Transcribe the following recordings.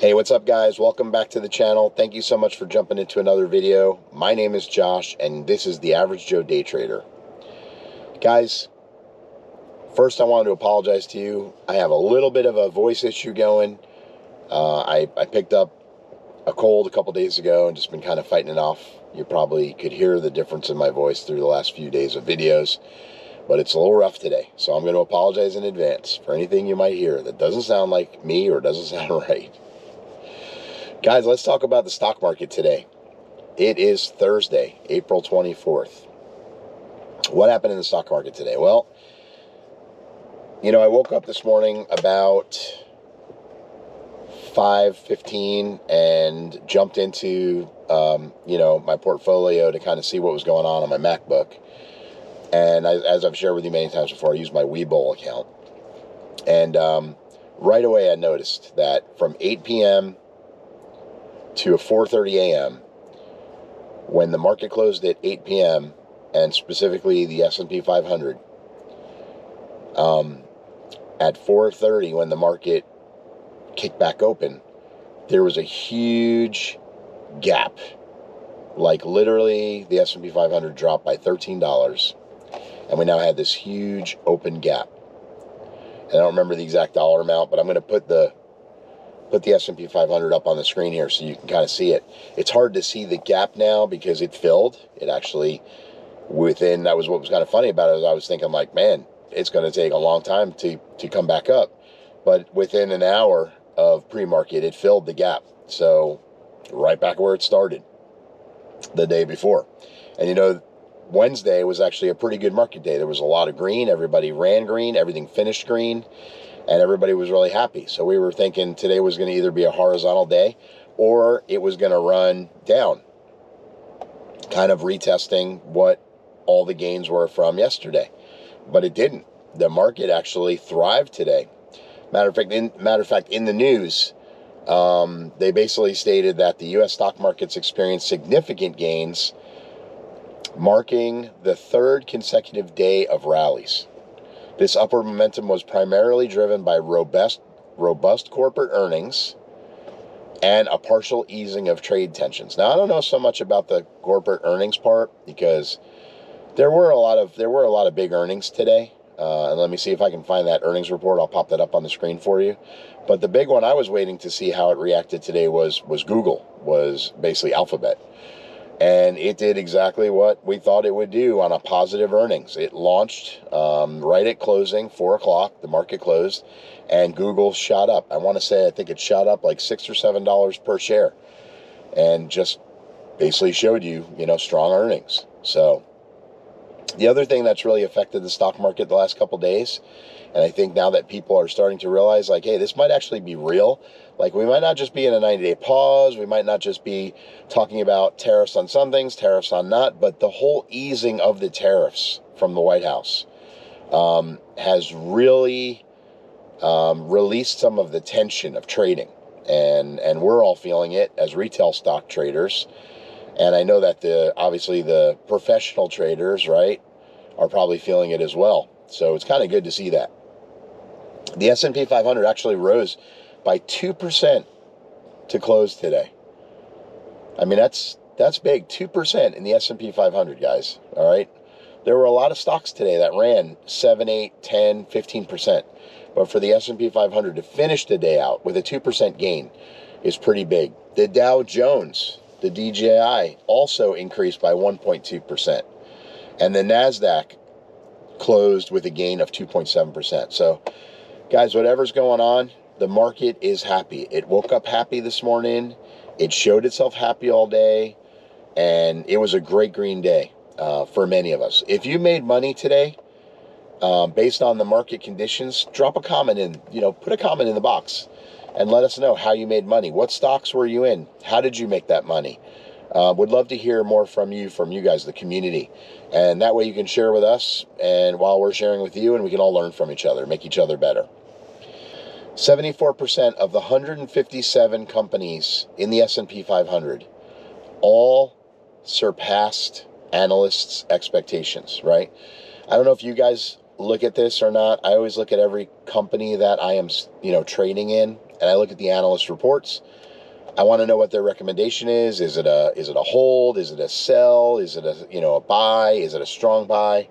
Hey, what's up, guys? Welcome back to the channel. Thank you so much for jumping into another video. My name is Josh, and this is the Average Joe Day Trader. Guys, first I wanted to apologize to you. I have a little bit of a voice issue going. I picked up a cold a couple days ago and just been kind of fighting it off. You probably could hear the difference in my voice through the last few days of videos, but it's a little rough today. So I'm going to apologize in advance for anything you might hear that doesn't sound like me or doesn't sound right. Guys, let's talk about the stock market today. It is Thursday, April 24th. What happened in the stock market today? Well, I woke up this morning about 5:15 and jumped into, my portfolio to kind of see what was going on my MacBook. And as I've shared with you many times before, I use my Webull account. And right away I noticed that from 8 p.m. to 4:30 a.m., when the market closed at 8 p.m., and specifically the S&P 500, at 4:30 when the market kicked back open, there was a huge gap. Like literally the S&P 500 dropped by $13, and we now had this huge open gap. And I don't remember the exact dollar amount, but I'm going to put the S&P 500 up on the screen here so you can kind of see it. It's hard to see the gap now because it filled. It actually, that was what was kind of funny about it. I was thinking like, man, it's going to take a long time to come back up. But within an hour of pre-market, it filled the gap. So right back where it started the day before. And Wednesday was actually a pretty good market day. There was a lot of green. Everybody ran green. Everything finished green. And everybody was really happy. So we were thinking today was going to either be a horizontal day or it was going to run down, kind of retesting what all the gains were from yesterday. But it didn't. The market actually thrived today. Matter of fact, in the news, they basically stated that the U.S. stock markets experienced significant gains, marking the third consecutive day of rallies. This upward momentum was primarily driven by robust corporate earnings and a partial easing of trade tensions. Now, I don't know so much about the corporate earnings part because there were a lot of big earnings today. And let me see if I can find that earnings report. I'll pop that up on the screen for you. But the big one I was waiting to see how it reacted today was Google, was basically Alphabet. And it did exactly what we thought it would do on a positive earnings. It launched right at closing, 4 o'clock, the market closed, and Google shot up. I think it shot up like $6 or $7 per share, and just basically showed you, strong earnings. So the other thing that's really affected the stock market the last couple days, and I think now that people are starting to realize, like, hey, this might actually be real. Like, we might not just be in a 90-day pause. We might not just be talking about tariffs on some things, tariffs on not, but the whole easing of the tariffs from the White House has really released some of the tension of trading. And we're all feeling it as retail stock traders. And I know that obviously the professional traders, right, are probably feeling it as well. So it's kind of good to see that. The S&P 500 actually rose by 2% to close today. I mean, that's big, 2% in the S&P 500, guys, all right? There were a lot of stocks today that ran 7, 8, 10, 15%. But for the S&P 500 to finish the day out with a 2% gain is pretty big. The Dow Jones, the DJI, also increased by 1.2%. And the NASDAQ closed with a gain of 2.7%. So, guys, whatever's going on, the market is happy. It woke up happy this morning. It showed itself happy all day. And it was a great green day for many of us. If you made money today, based on the market conditions, drop a comment in, put a comment in the box and let us know how you made money. What stocks were you in? How did you make that money? Would love to hear more from you guys, the community. And that way you can share with us, and while we're sharing with you, and we can all learn from each other, make each other better. 74% of the 157 companies in the S&P 500 all surpassed analysts' expectations, right? I don't know if you guys look at this or not. I always look at every company that I am, trading in and I look at the analyst reports, I want to know what their recommendation is. Is it a hold? Is it a sell? Is it a buy? Is it a strong buy?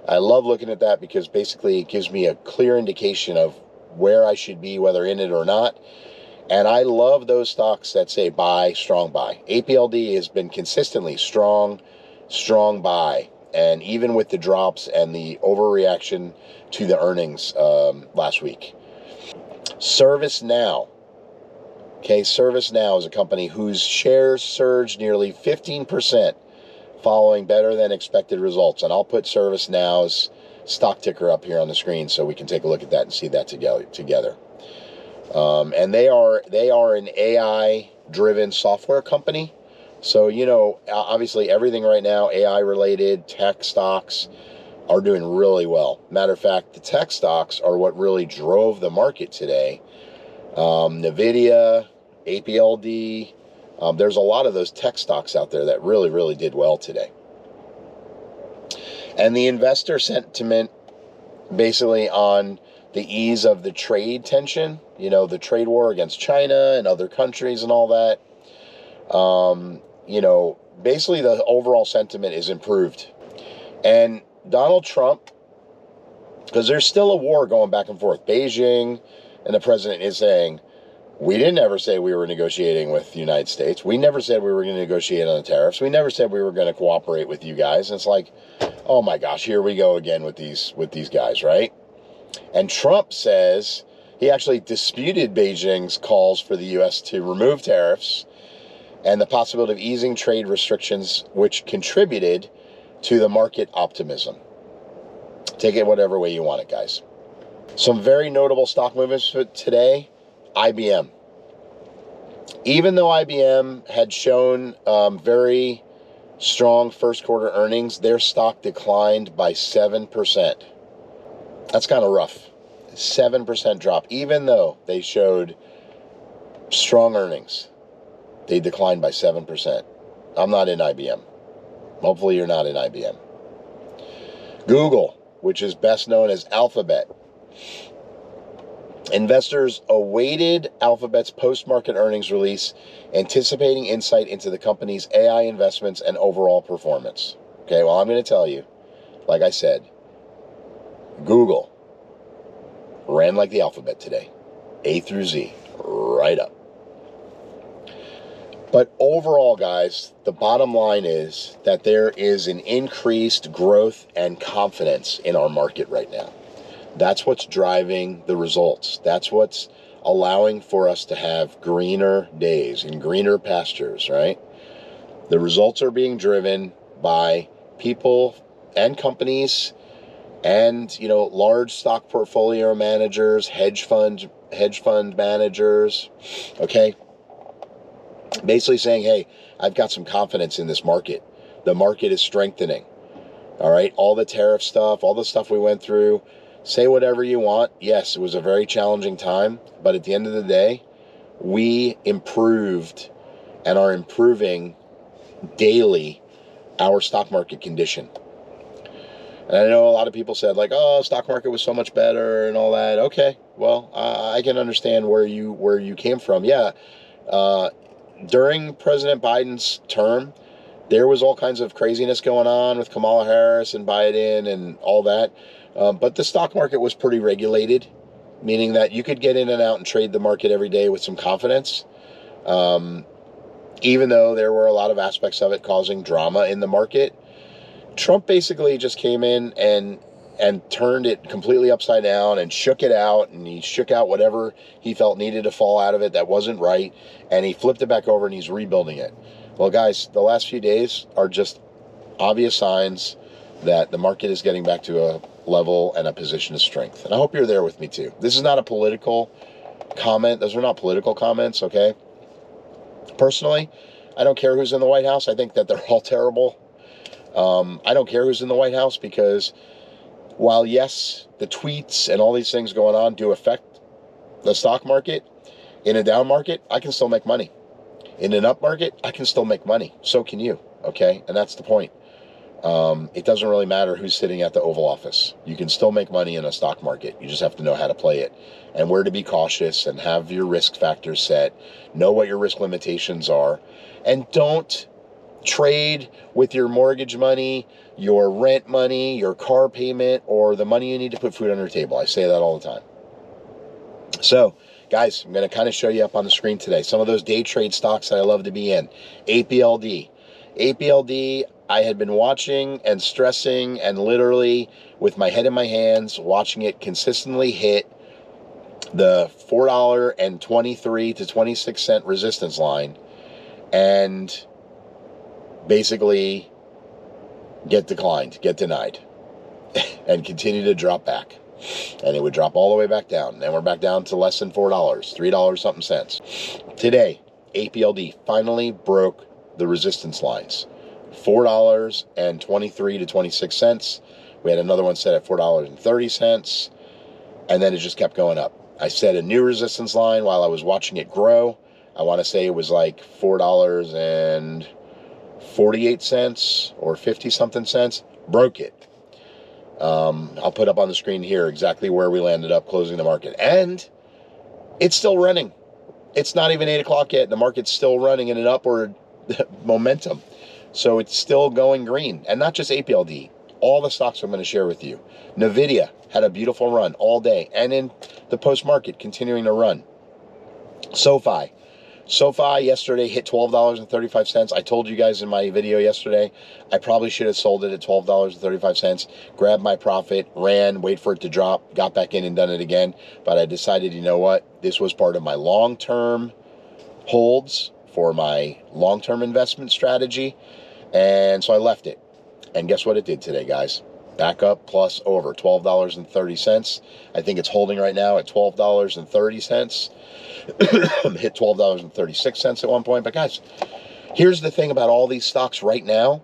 I love looking at that because basically it gives me a clear indication of where I should be, whether in it or not. And I love those stocks that say buy, strong buy. APLD has been consistently strong buy. And even with the drops and the overreaction to the earnings last week. ServiceNow. Okay, ServiceNow is a company whose shares surged nearly 15% following better than expected results. And I'll put ServiceNow's stock ticker up here on the screen so we can take a look at that and see that together. And they are an AI-driven software company. So, obviously everything right now, AI-related tech stocks are doing really well. Matter of fact, the tech stocks are what really drove the market today. NVIDIA, APLD, there's a lot of those tech stocks out there that really, really did well today. And the investor sentiment basically on the ease of the trade tension, the trade war against China and other countries and all that, basically the overall sentiment is improved. And Donald Trump, because there's still a war going back and forth. Beijing and the president is saying, we didn't ever say we were negotiating with the United States. We never said we were going to negotiate on the tariffs. We never said we were going to cooperate with you guys. And it's like, oh my gosh, here we go again with these guys, right? And Trump says he actually disputed Beijing's calls for the U.S. to remove tariffs and the possibility of easing trade restrictions, which contributed to the market optimism. Take it whatever way you want it, guys. Some very notable stock movements for today. IBM. Even though IBM had shown very strong first quarter earnings, their stock declined by 7%. That's kind of rough. 7% drop. Even though they showed strong earnings, they declined by 7%. I'm not in IBM. Hopefully you're not in IBM. Google, which is best known as Alphabet. Investors awaited Alphabet's post-market earnings release, anticipating insight into the company's AI investments and overall performance. Okay, well, I'm going to tell you, like I said, Google ran like the alphabet today. A through Z, right up. But overall, guys, the bottom line is that there is an increased growth and confidence in our market right now. That's what's driving the results. That's what's allowing for us to have greener days and greener pastures, right? The results are being driven by people and companies and, large stock portfolio managers, hedge fund managers, okay? Basically saying, hey, I've got some confidence in this market. The market is strengthening, all right? All the tariff stuff, all the stuff we went through, say whatever you want. Yes, it was a very challenging time, but at the end of the day, we improved and are improving daily our stock market condition. And I know a lot of people said stock market was so much better and all that. Okay, well, I can understand where you came from. Yeah, during President Biden's term, there was all kinds of craziness going on with Kamala Harris and Biden and all that. But the stock market was pretty regulated, meaning that you could get in and out and trade the market every day with some confidence, even though there were a lot of aspects of it causing drama in the market. Trump basically just came in and turned it completely upside down and shook it out, and he shook out whatever he felt needed to fall out of it that wasn't right, and he flipped it back over and he's rebuilding it. Well, guys, the last few days are just obvious signs that the market is getting back to a level and a position of strength. And I hope you're there with me too. This is not a political comment. Those are not political comments, okay? Personally, I don't care who's in the White House. I think that they're all terrible. I don't care who's in the White House because while, yes, the tweets and all these things going on do affect the stock market, in a down market, I can still make money. In an up market, I can still make money. So can you, okay? And that's the point. It doesn't really matter who's sitting at the Oval Office. You can still make money in a stock market. You just have to know how to play it and where to be cautious and have your risk factors set, know what your risk limitations are, and don't trade with your mortgage money, your rent money, your car payment, or the money you need to put food on your table. I say that all the time. So, guys, I'm going to kind of show you up on the screen today some of those day trade stocks that I love to be in. APLD. APLD, I had been watching and stressing and literally with my head in my hands, watching it consistently hit the $4.23 to 26 cent resistance line and basically get denied, and continue to drop back. And it would drop all the way back down. And we're back down to less than $4, $3 something cents. Today, APLD finally broke the resistance lines. $4.23 to 26 cents. We had another one set at $4.30. And then it just kept going up. I set a new resistance line while I was watching it grow. I want to say it was like $4.48 or 50 something cents. Broke it. I'll put up on the screen here exactly where we landed up closing the market. And it's still running. It's not even 8 o'clock yet. The market's still running in an upward momentum. So it's still going green. And not just APLD. All the stocks I'm going to share with you. NVIDIA had a beautiful run all day. And in the post-market, continuing to run. SoFi yesterday hit $12.35. I told you guys in my video yesterday, I probably should have sold it at $12.35, grabbed my profit, ran, wait for it to drop, got back in and done it again. But I decided, you know what? This was part of my long-term holds for my long-term investment strategy. And so I left it. And guess what it did today, guys? Back up plus over $12.30. I think it's holding right now at $12.30. Hit $12.36 at one point. But guys, here's the thing about all these stocks right now,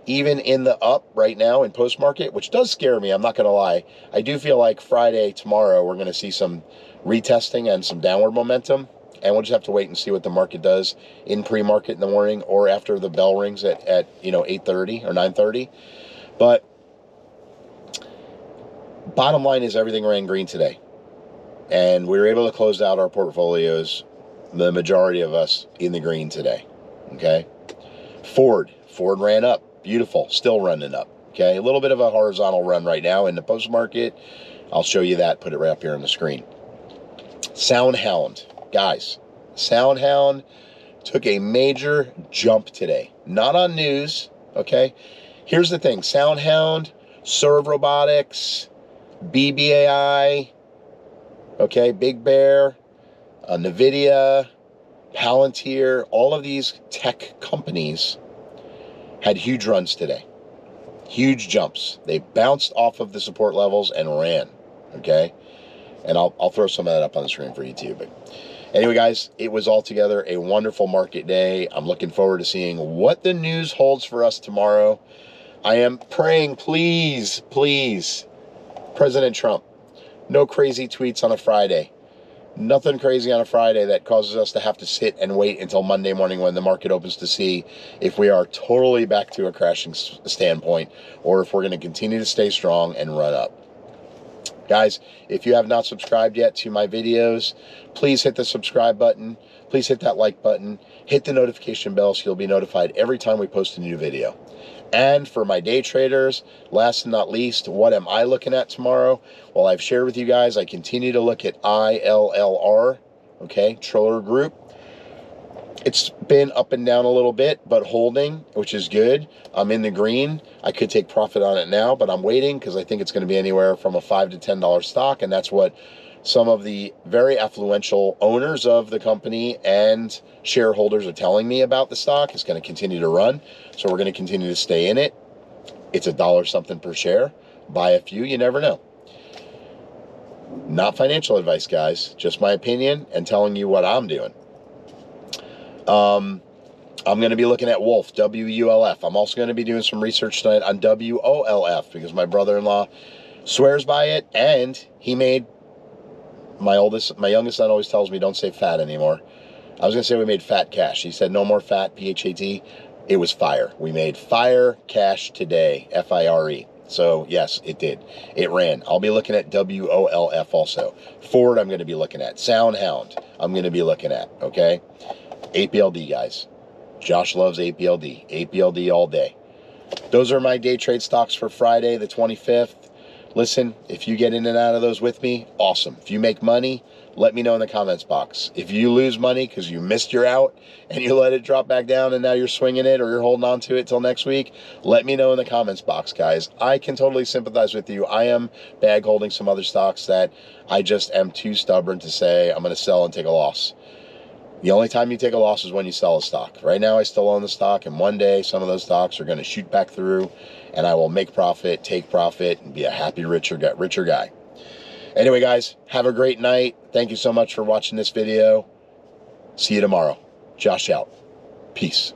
even in the up right now in post-market, which does scare me, I'm not going to lie. I do feel like Friday, tomorrow, we're going to see some retesting and some downward momentum. And we'll just have to wait and see what the market does in pre-market in the morning or after the bell rings at 8:30 or 9:30. But bottom line is everything ran green today. And we were able to close out our portfolios, the majority of us, in the green today. Okay? Ford ran up. Beautiful. Still running up. Okay? A little bit of a horizontal run right now in the post-market. I'll show you that. Put it right up here on the screen. SoundHound. Guys, SoundHound took a major jump today. Not on news. Okay? Here's the thing. SoundHound, Serve Robotics, BBAI, okay, Big Bear, NVIDIA, Palantir, all of these tech companies had huge runs today. Huge jumps. They bounced off of the support levels and ran, okay? And I'll throw some of that up on the screen for you too. But anyway, guys, it was altogether a wonderful market day. I'm looking forward to seeing what the news holds for us tomorrow. I am praying, please, President Trump, no crazy tweets on a Friday. Nothing crazy on a Friday that causes us to have to sit and wait until Monday morning when the market opens to see if we are totally back to a crashing standpoint or if we're going to continue to stay strong and run up. Guys, if you have not subscribed yet to my videos, please hit the subscribe button. Please hit that like button. Hit the notification bell so you'll be notified every time we post a new video. And for my day traders, last and not least, what am I looking at tomorrow? Well, I've shared with you guys, I continue to look at ILLR, okay, Triller Group. It's been up and down a little bit, but holding, which is good. I'm in the green. I could take profit on it now, but I'm waiting because I think it's going to be anywhere from a $5 to $10 stock, and that's what some of the very affluential owners of the company and shareholders are telling me about the stock. It's going to continue to run, so we're going to continue to stay in it. It's $1 something per share. Buy a few, you never know. Not financial advice, guys. Just my opinion and telling you what I'm doing. I'm going to be looking at Wolf, WULF. I'm also going to be doing some research tonight on WOLF because my brother-in-law swears by it, and he made my youngest son always tells me don't say fat anymore. I was going to say we made fat cash. He said no more fat, PHAT. it was fire. We made fire cash today, FIRE. So yes, it did. It ran. I'll be looking at WOLF also. Ford, I'm going to be looking at. SoundHound, I'm going to be looking at. Okay. APLD, guys. Josh loves APLD. APLD all day. Those are my day trade stocks for Friday, the 25th. Listen, if you get in and out of those with me, awesome. If you make money, let me know in the comments box. If you lose money because you missed your out and you let it drop back down and now you're swinging it or you're holding on to it till next week, let me know in the comments box, guys. I can totally sympathize with you. I am bag holding some other stocks that I just am too stubborn to say I'm going to sell and take a loss. The only time you take a loss is when you sell a stock. Right now, I still own the stock, and one day, some of those stocks are going to shoot back through, and I will make profit, take profit, and be a happy, richer guy. Anyway, guys, have a great night. Thank you so much for watching this video. See you tomorrow. Josh out. Peace.